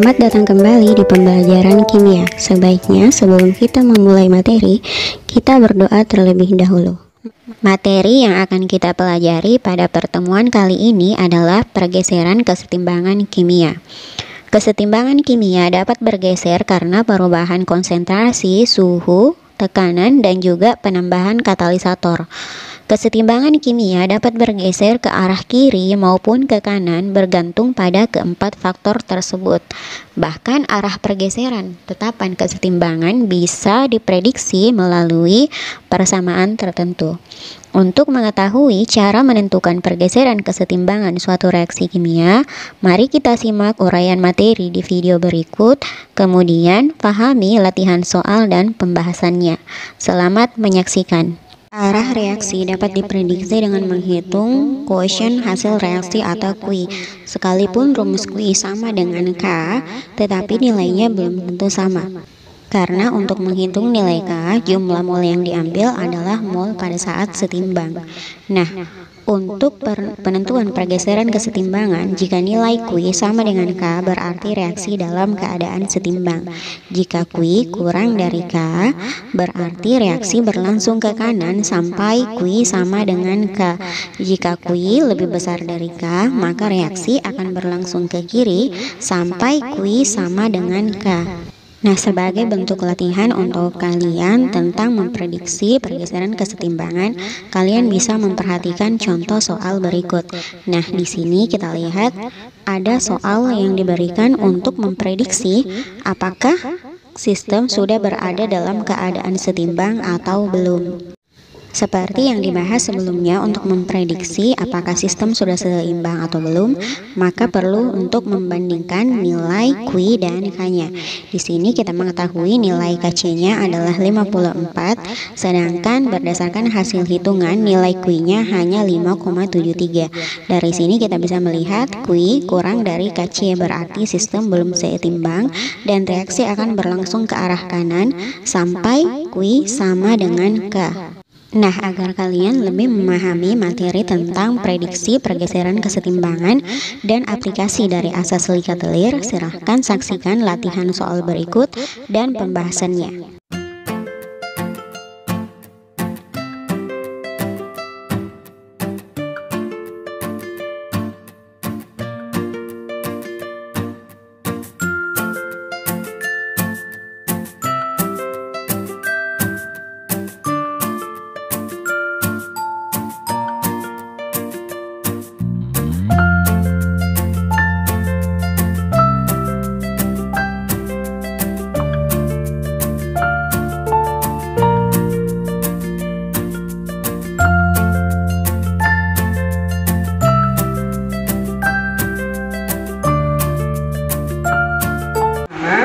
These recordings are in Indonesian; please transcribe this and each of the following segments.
Selamat datang kembali di pembelajaran kimia. Sebaiknya sebelum kita memulai materi, kita berdoa terlebih dahulu. Materi yang akan kita pelajari pada pertemuan kali ini adalah pergeseran kesetimbangan kimia. Kesetimbangan kimia dapat bergeser karena perubahan konsentrasi, suhu, tekanan, dan juga penambahan katalisator. Kesetimbangan kimia dapat bergeser ke arah kiri maupun ke kanan bergantung pada keempat faktor tersebut. Bahkan arah pergeseran tetapan kesetimbangan bisa diprediksi melalui persamaan tertentu. Untuk mengetahui cara menentukan pergeseran kesetimbangan suatu reaksi kimia, mari kita simak uraian materi di video berikut, kemudian pahami latihan soal dan pembahasannya. Selamat menyaksikan. Arah reaksi dapat diprediksi dengan menghitung quotient hasil reaksi atau Q. Sekalipun rumus Q sama dengan K, tetapi nilainya belum tentu sama. Karena untuk menghitung nilai K, jumlah mol yang diambil adalah mol pada saat setimbang. Nah, untuk penentuan pergeseran kesetimbangan, jika nilai Q sama dengan K berarti reaksi dalam keadaan setimbang. Jika Q kurang dari K, berarti reaksi berlangsung ke kanan sampai Q sama dengan K. Jika Q lebih besar dari K, maka reaksi akan berlangsung ke kiri sampai Q sama dengan K. Nah, sebagai bentuk latihan untuk kalian tentang memprediksi pergeseran kesetimbangan, kalian bisa memperhatikan contoh soal berikut. Nah, di sini kita lihat ada soal yang diberikan untuk memprediksi apakah sistem sudah berada dalam keadaan setimbang atau belum. Seperti yang dibahas sebelumnya, untuk memprediksi apakah sistem sudah seimbang atau belum, maka perlu untuk membandingkan nilai Q dan K-nya. Di sini kita mengetahui nilai Kc-nya adalah 54, sedangkan berdasarkan hasil hitungan nilai Q-nya hanya 5,73. Dari sini kita bisa melihat Q kurang dari Kc, berarti sistem belum seimbang dan reaksi akan berlangsung ke arah kanan sampai Q sama dengan K. Nah, agar kalian lebih memahami materi tentang prediksi pergeseran kesetimbangan dan aplikasi dari asas Likatelir, silahkan saksikan latihan soal berikut dan pembahasannya.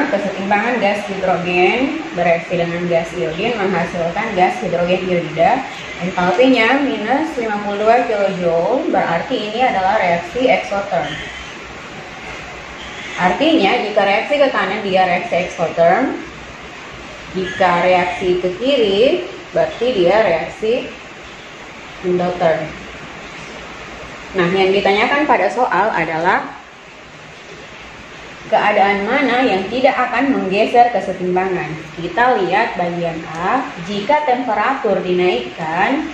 Kesetimbangan gas hidrogen bereaksi dengan gas iodin menghasilkan gas hidrogen iodida. Entalpinya minus 52 kJ, berarti ini adalah reaksi exotherm. Artinya jika reaksi ke kanan dia reaksi exotherm, jika reaksi ke kiri berarti dia reaksi endotherm. Nah, yang ditanyakan pada soal adalah keadaan mana yang tidak akan menggeser kesetimbangan. Kita lihat bagian A, jika temperatur dinaikkan,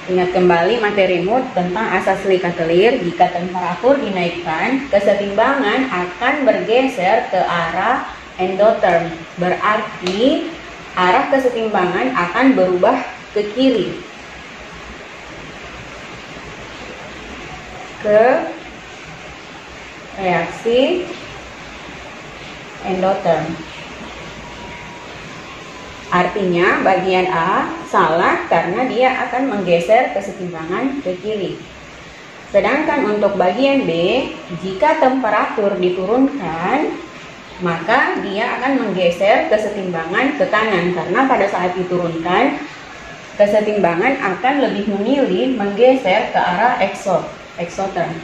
ingat kembali materimu tentang asas Likatelir, jika temperatur dinaikkan, kesetimbangan akan bergeser ke arah endotherm. Berarti arah kesetimbangan akan berubah ke kiri, ke reaksi endotherm. Artinya bagian A salah karena dia akan menggeser kesetimbangan ke kiri. Sedangkan untuk bagian B, jika temperatur diturunkan, maka dia akan menggeser kesetimbangan ke kanan karena pada saat diturunkan, kesetimbangan akan lebih memilih menggeser ke arah exotherm.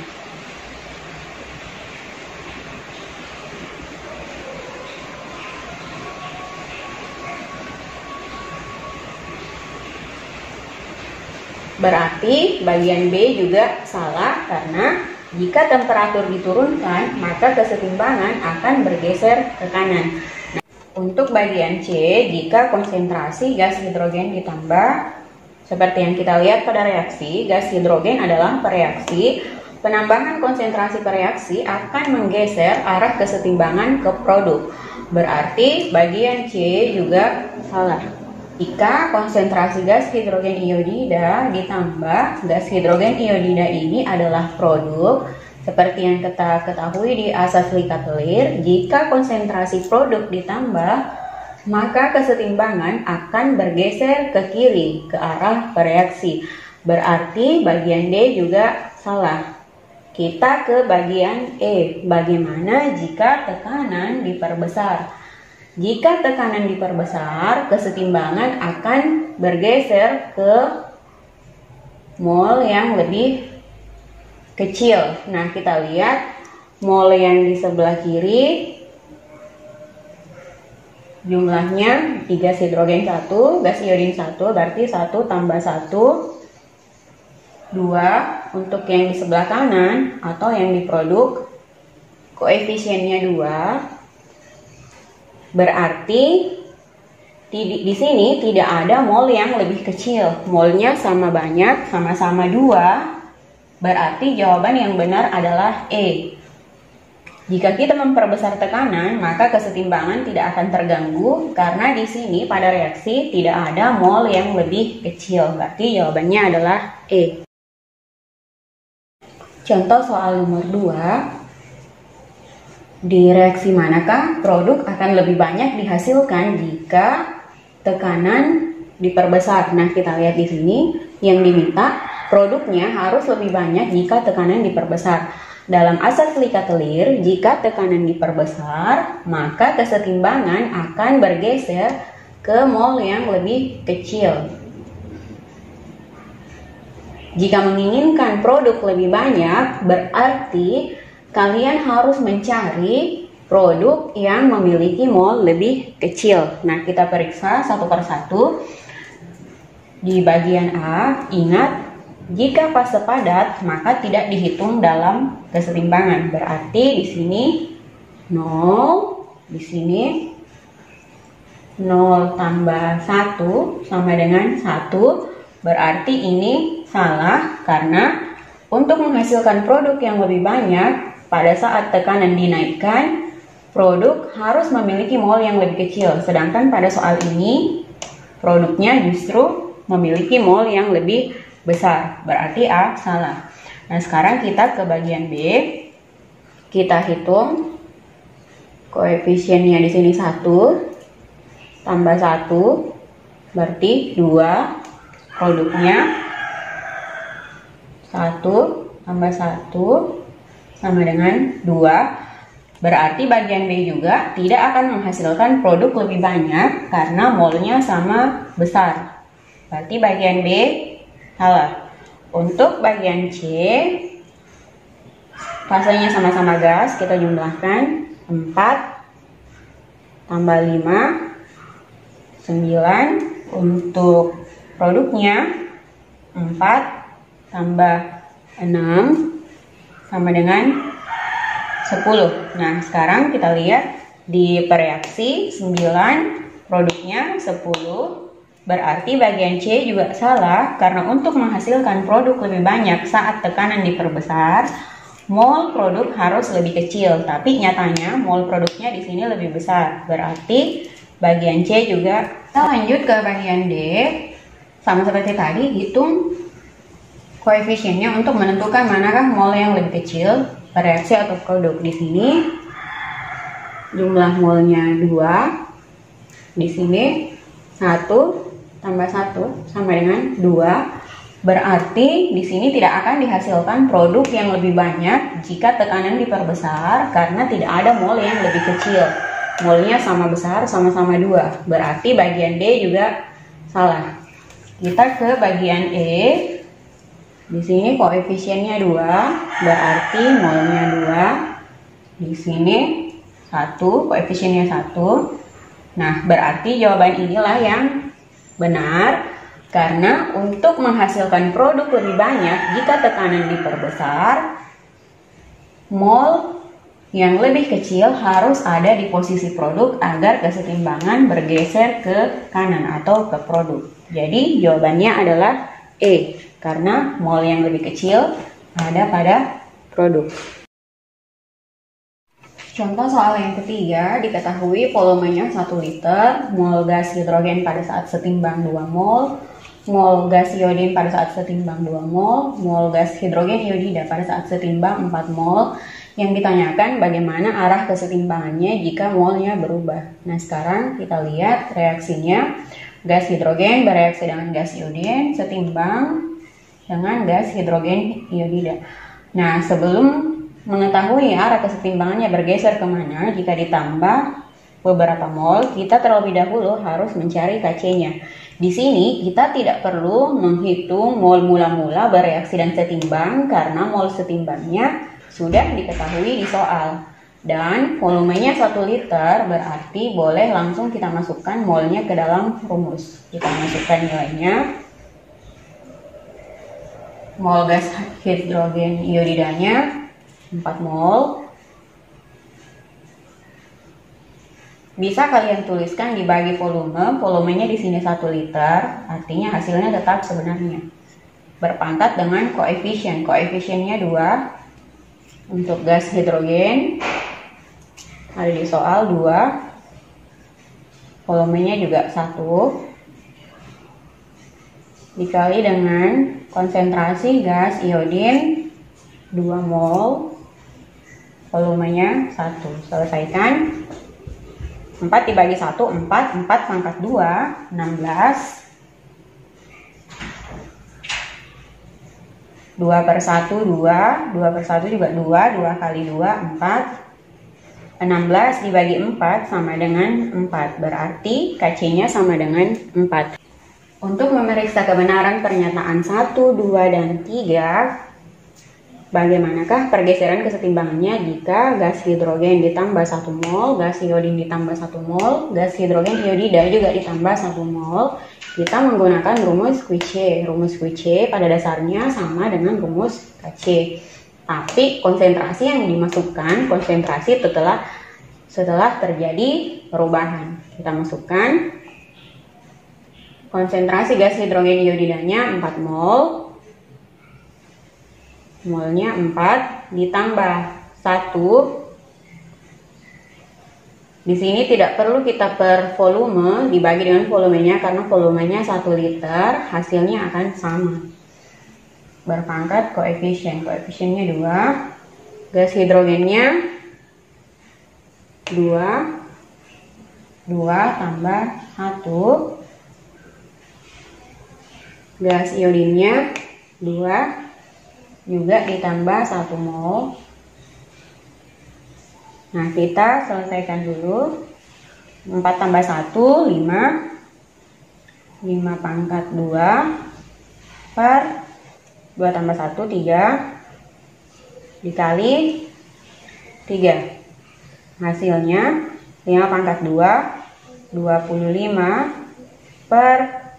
Berarti bagian B juga salah karena Jika temperatur diturunkan, maka kesetimbangan akan bergeser ke kanan. Nah, untuk bagian C, jika konsentrasi gas hidrogen ditambah, seperti yang kita lihat pada reaksi, gas hidrogen adalah pereaksi. Penambahan konsentrasi pereaksi akan menggeser arah kesetimbangan ke produk. Berarti bagian C juga salah. Jika konsentrasi gas hidrogen iodida ditambah, gas hidrogen iodida ini adalah produk. Seperti yang kita ketahui di asas likat telir, jika konsentrasi produk ditambah, maka kesetimbangan akan bergeser ke kiri, ke arah pereaksi. Berarti bagian D juga salah. Kita ke bagian E. Bagaimana jika tekanan diperbesar? Jika tekanan diperbesar, kesetimbangan akan bergeser ke mol yang lebih kecil. Nah, kita lihat mol yang di sebelah kiri jumlahnya 3 hidrogen 1, gas iodin 1, berarti 1 tambah 1 2. Untuk yang di sebelah kanan atau yang diproduk, koefisiennya 2. Berarti di sini tidak ada mol yang lebih kecil. Molnya sama banyak, sama-sama 2. Berarti jawaban yang benar adalah E. Jika kita memperbesar tekanan, maka kesetimbangan tidak akan terganggu karena di sini pada reaksi tidak ada mol yang lebih kecil. Berarti jawabannya adalah E. Contoh soal nomor 2. Di reaksi manakah produk akan lebih banyak dihasilkan jika tekanan diperbesar? Nah, kita lihat di sini yang diminta produknya harus lebih banyak jika tekanan diperbesar. Dalam asas likat telir, jika tekanan diperbesar, maka kesetimbangan akan bergeser ke mol yang lebih kecil. Jika menginginkan produk lebih banyak, berarti kalian harus mencari produk yang memiliki mol lebih kecil. Nah, kita periksa satu per satu. Di bagian A, ingat, jika fase padat, maka tidak dihitung dalam kesetimbangan. Berarti di sini 0, di sini 0 tambah 1 sama dengan 1. Berarti ini salah karena untuk menghasilkan produk yang lebih banyak pada saat tekanan dinaikkan, produk harus memiliki mol yang lebih kecil. Sedangkan pada soal ini produknya justru memiliki mol yang lebih besar. Berarti A salah. Nah, sekarang kita ke bagian B. Kita hitung koefisiennya di sini 1 tambah 1 berarti 2. Produknya 1 tambah 1 sama dengan 2. Berarti bagian B juga tidak akan menghasilkan produk lebih banyak karena molnya sama besar. Berarti bagian B salah. Untuk bagian C, fasenya sama-sama gas, kita jumlahkan 4 tambah 5 9. Untuk produknya 4 tambah 6 sama dengan 10. Nah, sekarang kita lihat di pereaksi 9, produknya 10. Berarti bagian C juga salah karena untuk menghasilkan produk lebih banyak saat tekanan diperbesar, mol produk harus lebih kecil. Tapi nyatanya mol produknya di sini lebih besar. Berarti bagian C juga. Kita lanjut ke bagian D. Sama seperti tadi, hitung koefisiennya untuk menentukan manakah mol yang lebih kecil, reaksi atau produk. Di sini jumlah molnya 2. Di sini 1 tambah 1 sama dengan 2. Berarti di sini tidak akan dihasilkan produk yang lebih banyak jika tekanan diperbesar karena tidak ada mol yang lebih kecil. Molnya sama besar, sama-sama 2. Berarti bagian D juga salah. Kita ke bagian E. Di sini koefisiennya 2, berarti molnya 2. Di sini 1, koefisiennya 1. Nah, berarti jawaban inilah yang benar karena untuk menghasilkan produk lebih banyak jika tekanan diperbesar, mol yang lebih kecil harus ada di posisi produk agar kesetimbangan bergeser ke kanan atau ke produk. Jadi jawabannya adalah E, karena mol yang lebih kecil ada pada produk. Contoh soal yang ketiga, diketahui volumenya 1 liter, mol gas hidrogen pada saat setimbang 2 mol, mol gas iodin pada saat setimbang 2 mol gas hidrogen iodida pada saat setimbang 4 mol. Yang ditanyakan bagaimana arah kesetimbangannya jika molnya berubah. Nah, sekarang kita lihat reaksinya. Gas hidrogen bereaksi dengan gas iodin setimbang dengan gas hidrogen iodida. Nah, sebelum mengetahui arah kesetimbangannya bergeser kemana jika ditambah beberapa mol, kita terlebih dahulu harus mencari Kc-nya. Di sini kita tidak perlu menghitung mol mula-mula bereaksi dan setimbang karena mol setimbangnya sudah diketahui di soal. Dan volumenya 1 liter berarti boleh langsung kita masukkan molnya ke dalam rumus. Kita masukkan nilainya. Mol gas hidrogen iodidanya 4 mol. Bisa kalian tuliskan dibagi volume. Volumenya di sini 1 liter, artinya hasilnya tetap sebenarnya. Berpangkat dengan koefisien. Koefisiennya 2. Untuk gas hidrogen ada di soal 2. Volumenya juga 1. Dikali dengan konsentrasi gas iodin 2 mol. Volumenya 1. Selesaikan. 4 dibagi 1, 4 pangkat 2, 16. 2 per 1, 2 per 1 juga 2 kali 2, 4. 16 dibagi 4 sama dengan 4, berarti Kc-nya sama dengan 4. Untuk memeriksa kebenaran pernyataan 1, 2, dan 3, bagaimanakah pergeseran kesetimbangannya jika gas hidrogen ditambah 1 mol, gas iodin ditambah 1 mol, gas hidrogen iodida juga ditambah 1 mol. Kita menggunakan rumus Q-C. Rumus Q-C pada dasarnya sama dengan rumus Kc. Tapi konsentrasi yang dimasukkan, konsentrasi setelah terjadi perubahan. Kita masukkan konsentrasi gas hidrogen iodidanya 4 mol. Molnya 4 ditambah 1. Di sini tidak perlu kita per volume dibagi dengan volumenya karena volumenya 1 liter, hasilnya akan sama. Berpangkat koefisien. Koefisiennya 2. Gas hidrogennya 2 tambah 1. Gas iodinnya 2 juga ditambah 1 mol. Nah, kita selesaikan dulu. 4 tambah 1, 5. 5 pangkat 2 per 2 tambah 1, 3. Dikali 3. Hasilnya 5 pangkat 2, 25 per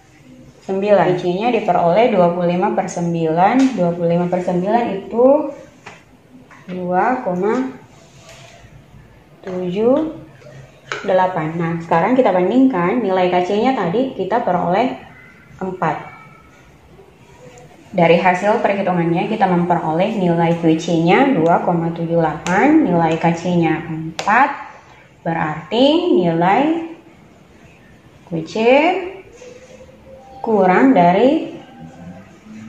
9. Kc-nya diperoleh 25 per 9. 25 per 9 itu 2,78. Nah, sekarang kita bandingkan nilai Kc-nya tadi kita peroleh 4. Dari hasil perhitungannya kita memperoleh nilai Qc-nya 2,78, nilai Kc-nya 4. Berarti nilai Qc kurang dari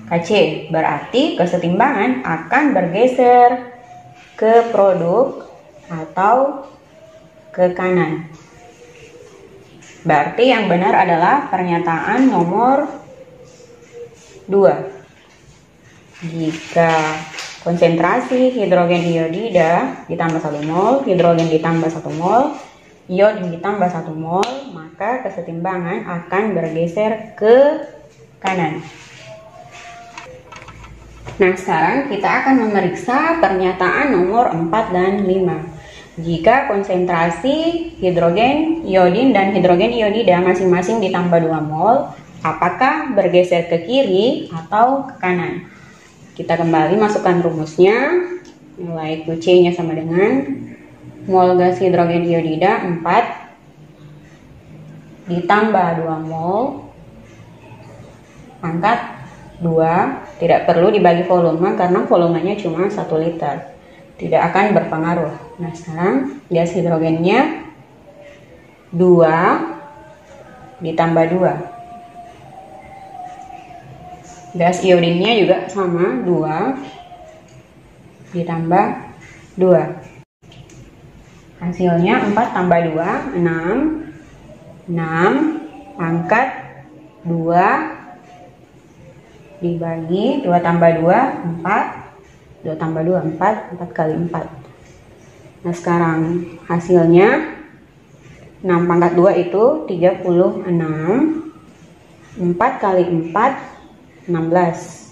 Kc. Berarti kesetimbangan akan bergeser ke produk atau ke kanan. Berarti yang benar adalah pernyataan nomor 2. Jika konsentrasi hidrogen iodida ditambah 1 mol, hidrogen ditambah 1 mol, iodin ditambah 1 mol, maka kesetimbangan akan bergeser ke kanan. Nah, sekarang kita akan memeriksa pernyataan nomor 4 dan 5. Jika konsentrasi hidrogen iodin dan hidrogen iodida masing-masing ditambah 2 mol, apakah bergeser ke kiri atau ke kanan? Kita kembali masukkan rumusnya. Nilai QC-nya sama dengan mol gas hidrogen iodida 4 ditambah 2 mol pangkat 2, tidak perlu dibagi volume karena volumenya cuma 1 liter, tidak akan berpengaruh. Nah, sekarang gas hidrogennya 2 ditambah 2. Gas iodinnya juga sama, 2 ditambah 2. Hasilnya 4 tambah 2, 6 pangkat 2 dibagi 2 tambah 2, 4. 2 tambah 2, 4. 4 kali 4. Nah, sekarang hasilnya 6 pangkat 2 itu 36. 4 kali 4, 16.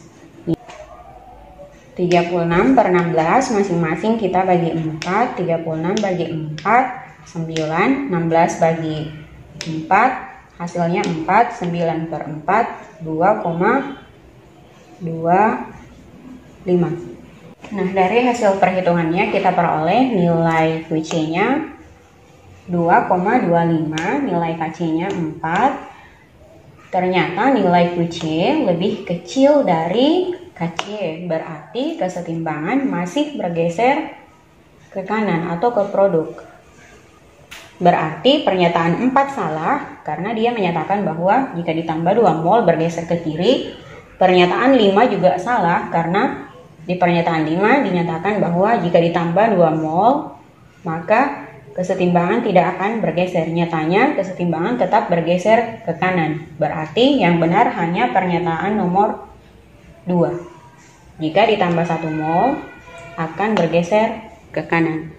36 per 16 masing-masing kita bagi 4. 36 bagi 4, 9. 16 bagi 4, hasilnya 4. 9 per 4, 2,25. Nah, dari hasil perhitungannya kita peroleh nilai QC-nya 2,25, nilai KC-nya 4. Ternyata nilai QC lebih kecil dari KC, berarti kesetimbangan masih bergeser ke kanan atau ke produk. Berarti pernyataan 4 salah karena dia menyatakan bahwa jika ditambah 2 mol bergeser ke kiri. Pernyataan 5 juga salah karena di pernyataan 5 dinyatakan bahwa jika ditambah 2 mol maka kesetimbangan tidak akan bergeser. Nyatanya kesetimbangan tetap bergeser ke kanan. Berarti yang benar hanya pernyataan nomor 2. Jika ditambah 1 mol akan bergeser ke kanan.